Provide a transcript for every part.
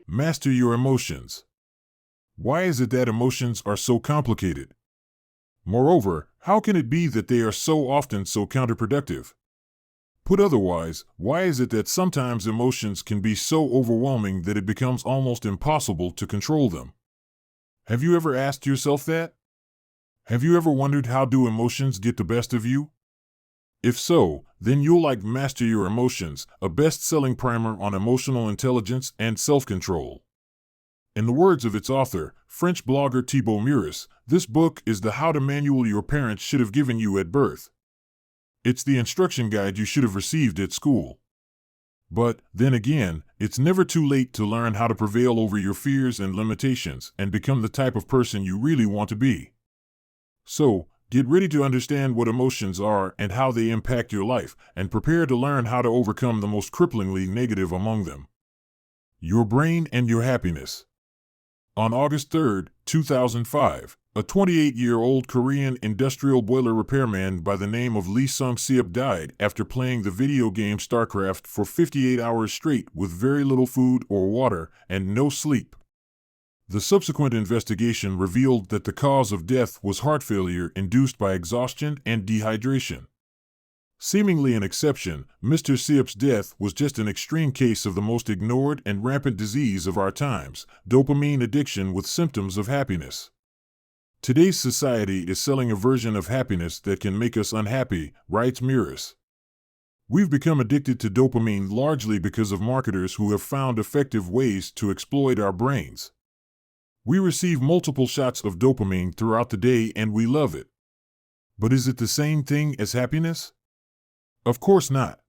Master your emotions. Why is it that emotions are so complicated? Moreover, how can it be that they are so often so counterproductive? Put otherwise, why is it that sometimes emotions can be so overwhelming that it becomes almost impossible to control them? Have you ever asked yourself that? Have you ever wondered how do emotions get the best of you? If so, then you'll like Master Your Emotions, a best-selling primer on emotional intelligence and self-control. In the words of its author, French blogger Thibaut Meurisse, this book is the how-to manual your parents should have given you at birth. It's the instruction guide you should have received at school. But, then again, it's never too late to learn how to prevail over your fears and limitations and become the type of person you really want to be. So, get ready to understand what emotions are and how they impact your life, and prepare to learn how to overcome the most cripplingly negative among them. Your brain and your happiness. On August 3, 2005, a 28-year-old Korean industrial boiler repairman by the name of Lee Sung-seop died after playing the video game StarCraft for 58 hours straight with very little food or water and no sleep. The subsequent investigation revealed that the cause of death was heart failure induced by exhaustion and dehydration. Seemingly an exception, Mr. Seop's death was just an extreme case of the most ignored and rampant disease of our times, dopamine addiction with symptoms of happiness. Today's society is selling a version of happiness that can make us unhappy, writes Meurisse. We've become addicted to dopamine largely because of marketers who have found effective ways to exploit our brains. We receive multiple shots of dopamine throughout the day and we love it. But is it the same thing as happiness? Of course not.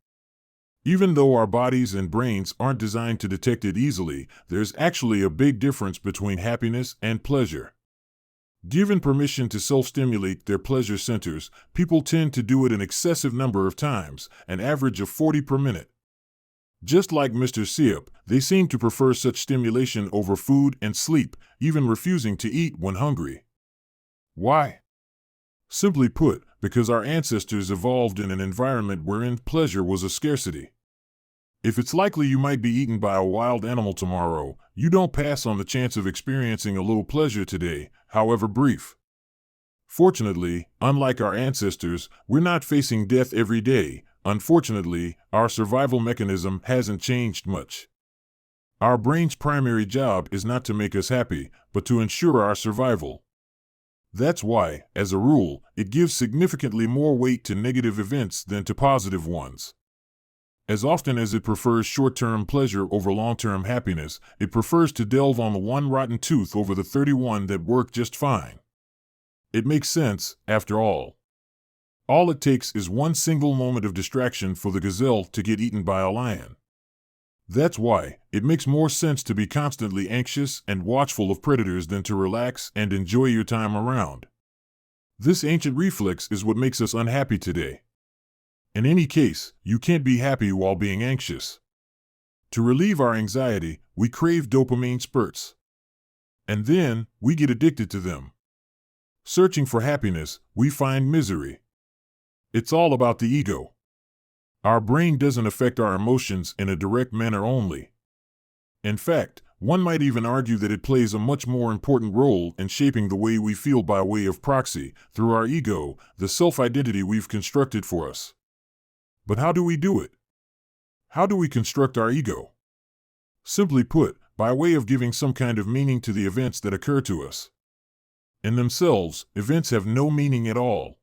Even though our bodies and brains aren't designed to detect it easily, there's actually a big difference between happiness and pleasure. Given permission to self-stimulate their pleasure centers, people tend to do it an excessive number of times, an average of 40 per minute. Just like Mr. Seop, they seem to prefer such stimulation over food and sleep, even refusing to eat when hungry. Why? Simply put, because our ancestors evolved in an environment wherein pleasure was a scarcity. If it's likely you might be eaten by a wild animal tomorrow, you don't pass on the chance of experiencing a little pleasure today, however brief. Fortunately, unlike our ancestors, we're not facing death every day. Unfortunately, our survival mechanism hasn't changed much. Our brain's primary job is not to make us happy, but to ensure our survival. That's why, as a rule, it gives significantly more weight to negative events than to positive ones. As often as it prefers short-term pleasure over long-term happiness, it prefers to delve on the one rotten tooth over the 31 that work just fine. It makes sense, after all. All it takes is one single moment of distraction for the gazelle to get eaten by a lion. That's why it makes more sense to be constantly anxious and watchful of predators than to relax and enjoy your time around. This ancient reflex is what makes us unhappy today. In any case, you can't be happy while being anxious. To relieve our anxiety, we crave dopamine spurts. And then, we get addicted to them. Searching for happiness, we find misery. It's all about the ego. Our brain doesn't affect our emotions in a direct manner only. In fact, one might even argue that it plays a much more important role in shaping the way we feel by way of proxy, through our ego, the self-identity we've constructed for us. But how do we do it? How do we construct our ego? Simply put, by way of giving some kind of meaning to the events that occur to us. In themselves, events have no meaning at all.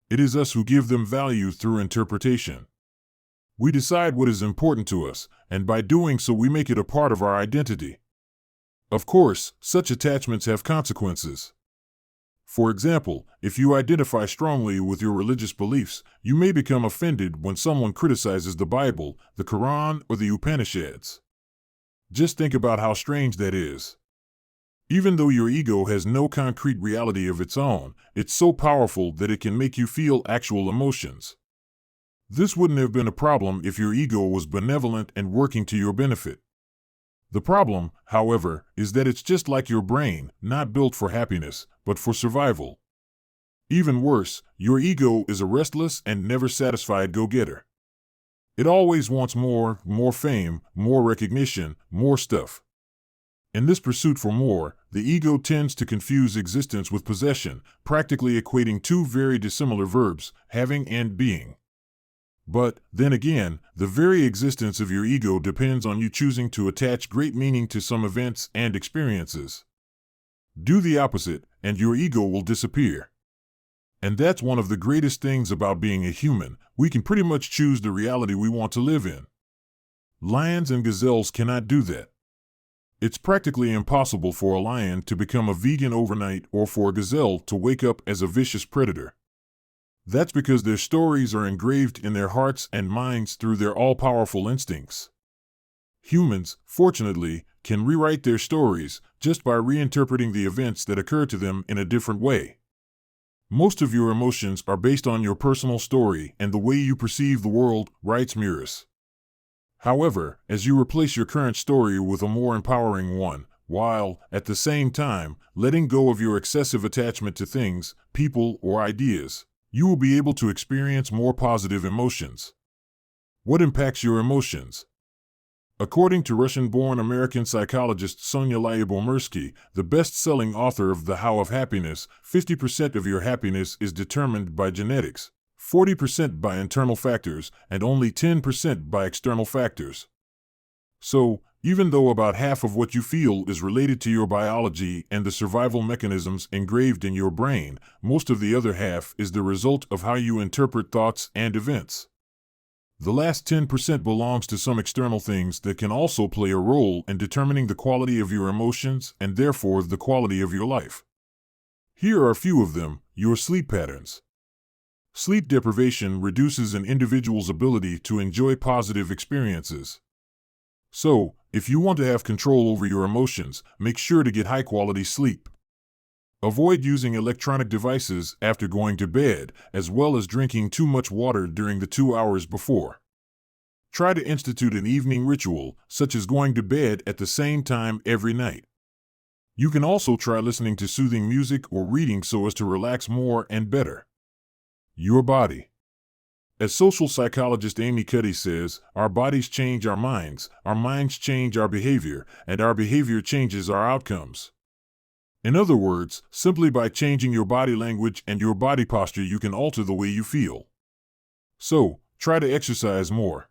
It is us who give them value through interpretation. We decide what is important to us, and by doing so we make it a part of our identity. Of course, such attachments have consequences. For example, if you identify strongly with your religious beliefs, you may become offended when someone criticizes the Bible, the Quran, or the Upanishads. Just think about how strange that is. Even though your ego has no concrete reality of its own, it's so powerful that it can make you feel actual emotions. This wouldn't have been a problem if your ego was benevolent and working to your benefit. The problem, however, is that it's just like your brain, not built for happiness, but for survival. Even worse, your ego is a restless and never satisfied go-getter. It always wants more fame, more recognition, more stuff. In this pursuit for more, the ego tends to confuse existence with possession, practically equating two very dissimilar verbs, having and being. But, then again, the very existence of your ego depends on you choosing to attach great meaning to some events and experiences. Do the opposite, and your ego will disappear. And that's one of the greatest things about being a human. We can pretty much choose the reality we want to live in. Lions and gazelles cannot do that. It's practically impossible for a lion to become a vegan overnight or for a gazelle to wake up as a vicious predator. That's because their stories are engraved in their hearts and minds through their all-powerful instincts. Humans, fortunately, can rewrite their stories just by reinterpreting the events that occur to them in a different way. Most of your emotions are based on your personal story and the way you perceive the world, writes Meurisse. However, as you replace your current story with a more empowering one, while, at the same time, letting go of your excessive attachment to things, people, or ideas, you will be able to experience more positive emotions. What impacts your emotions? According to Russian-born American psychologist Sonia Lyubomirsky, the best-selling author of The How of Happiness, 50% of your happiness is determined by genetics, 40% by internal factors, and only 10% by external factors. So, even though about half of what you feel is related to your biology and the survival mechanisms engraved in your brain, most of the other half is the result of how you interpret thoughts and events. The last 10% belongs to some external things that can also play a role in determining the quality of your emotions and therefore the quality of your life. Here are a few of them: your sleep patterns. Sleep deprivation reduces an individual's ability to enjoy positive experiences. So, if you want to have control over your emotions, make sure to get high-quality sleep. Avoid using electronic devices after going to bed, as well as drinking too much water during the 2 hours before. Try to institute an evening ritual, such as going to bed at the same time every night. You can also try listening to soothing music or reading so as to relax more and better. Your body. As social psychologist Amy Cuddy says, our bodies change our minds change our behavior, and our behavior changes our outcomes. In other words, simply by changing your body language and your body posture, you can alter the way you feel. So, try to exercise more.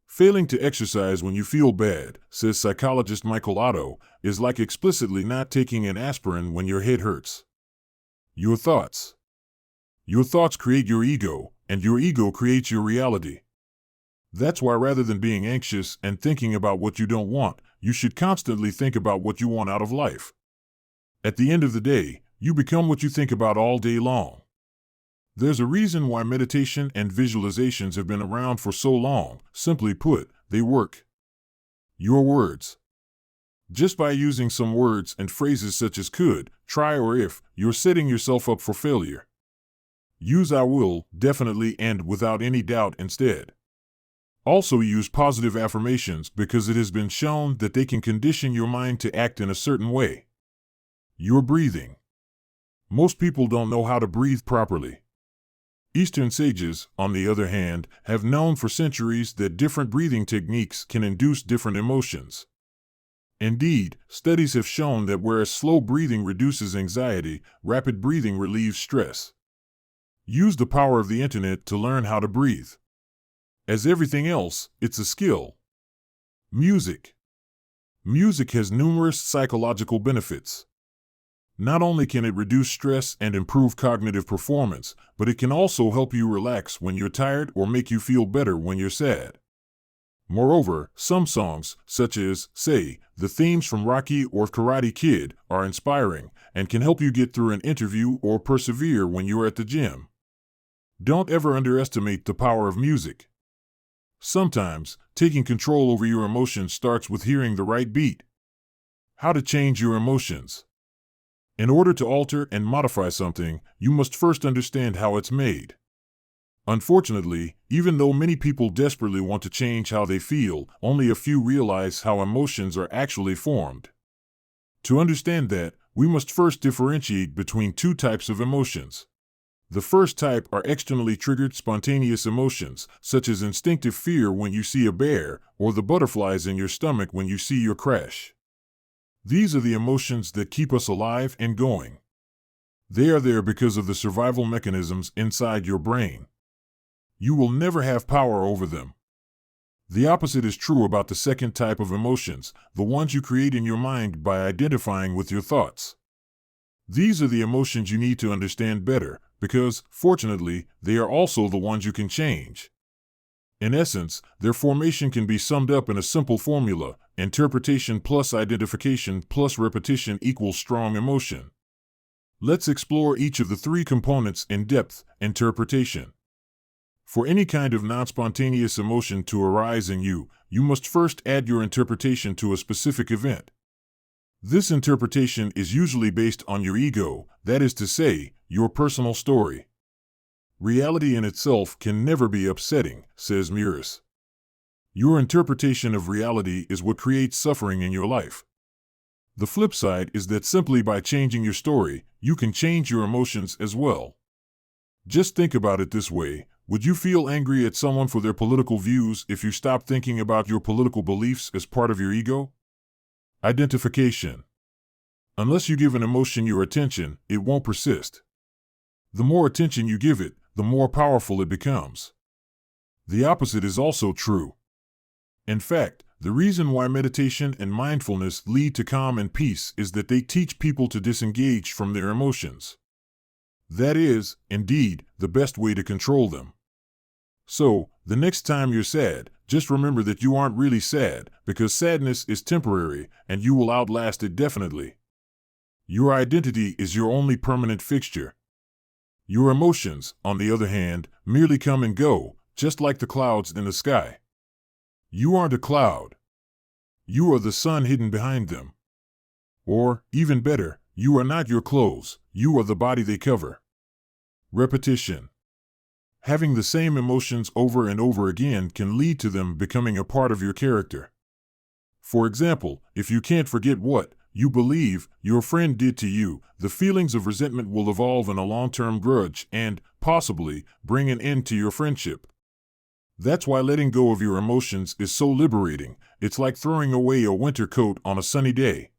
Failing to exercise when you feel bad, says psychologist Michael Otto, is like explicitly not taking an aspirin when your head hurts. Your thoughts. Your thoughts create your ego, and your ego creates your reality. That's why rather than being anxious and thinking about what you don't want, you should constantly think about what you want out of life. At the end of the day, you become what you think about all day long. There's a reason why meditation and visualizations have been around for so long. Simply put, they work. Your words. Just by using some words and phrases such as could, try, or if, you're setting yourself up for failure. Use I will, definitely, and without any doubt instead. Also use positive affirmations because it has been shown that they can condition your mind to act in a certain way. Your breathing. Most people don't know how to breathe properly. Eastern sages, on the other hand, have known for centuries that different breathing techniques can induce different emotions. Indeed, studies have shown that whereas slow breathing reduces anxiety, rapid breathing relieves stress. Use the power of the internet to learn how to breathe. As everything else, it's a skill. Music. Music has numerous psychological benefits. Not only can it reduce stress and improve cognitive performance, but it can also help you relax when you're tired or make you feel better when you're sad. Moreover, some songs, such as, say, the themes from Rocky or Karate Kid, are inspiring and can help you get through an interview or persevere when you're at the gym. Don't ever underestimate the power of music. Sometimes, taking control over your emotions starts with hearing the right beat. How to change your emotions. In order to alter and modify something, you must first understand how it's made. Unfortunately, even though many people desperately want to change how they feel, only a few realize how emotions are actually formed. To understand that, we must first differentiate between two types of emotions. The first type are externally triggered spontaneous emotions, such as instinctive fear when you see a bear, or the butterflies in your stomach when you see your crash. These are the emotions that keep us alive and going. They are there because of the survival mechanisms inside your brain. You will never have power over them. The opposite is true about the second type of emotions, the ones you create in your mind by identifying with your thoughts. These are the emotions you need to understand better, because, fortunately, they are also the ones you can change. In essence, their formation can be summed up in a simple formula: interpretation plus identification plus repetition equals strong emotion. Let's explore each of the three components in depth. Interpretation. For any kind of non-spontaneous emotion to arise in you, you must first add your interpretation to a specific event. This interpretation is usually based on your ego, that is to say, your personal story. Reality in itself can never be upsetting, says Meurisse. Your interpretation of reality is what creates suffering in your life. The flip side is that simply by changing your story, you can change your emotions as well. Just think about it this way: would you feel angry at someone for their political views if you stopped thinking about your political beliefs as part of your ego? Identification. Unless you give an emotion your attention, it won't persist. The more attention you give it, the more powerful it becomes. The opposite is also true. In fact, the reason why meditation and mindfulness lead to calm and peace is that they teach people to disengage from their emotions. That is, indeed, the best way to control them. So, the next time you're sad, just remember that you aren't really sad, because sadness is temporary, and you will outlast it definitely. Your identity is your only permanent fixture. Your emotions, on the other hand, merely come and go, just like the clouds in the sky. You aren't a cloud. You are the sun hidden behind them. Or, even better, you are not your clothes, you are the body they cover. Repetition. Having the same emotions over and over again can lead to them becoming a part of your character. For example, if you can't forget what you believe your friend did to you, the feelings of resentment will evolve in a long-term grudge and, possibly, bring an end to your friendship. That's why letting go of your emotions is so liberating. It's like throwing away a winter coat on a sunny day.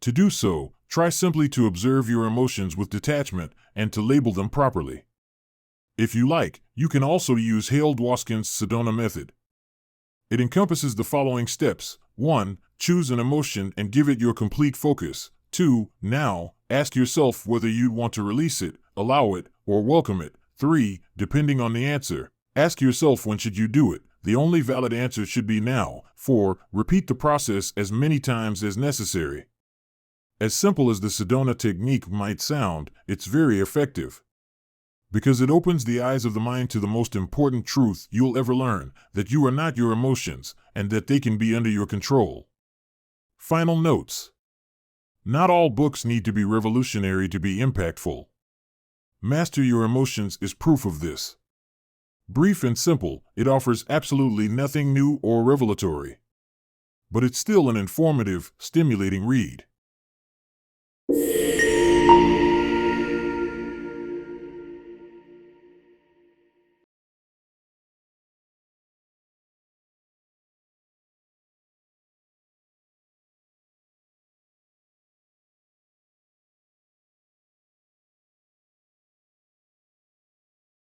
To do so, try simply to observe your emotions with detachment and to label them properly. If you like, you can also use Hale Dwoskin's Sedona method. It encompasses the following steps. 1. Choose an emotion and give it your complete focus. 2. Now, ask yourself whether you'd want to release it, allow it, or welcome it. 3. Depending on the answer, ask yourself when should you do it. The only valid answer should be now. 4. Repeat the process as many times as necessary. As simple as the Sedona technique might sound, it's very effective. Because it opens the eyes of the mind to the most important truth you'll ever learn, that you are not your emotions, and that they can be under your control. Final notes. Not all books need to be revolutionary to be impactful. Master Your Emotions is proof of this. Brief and simple, it offers absolutely nothing new or revelatory. But it's still an informative, stimulating read.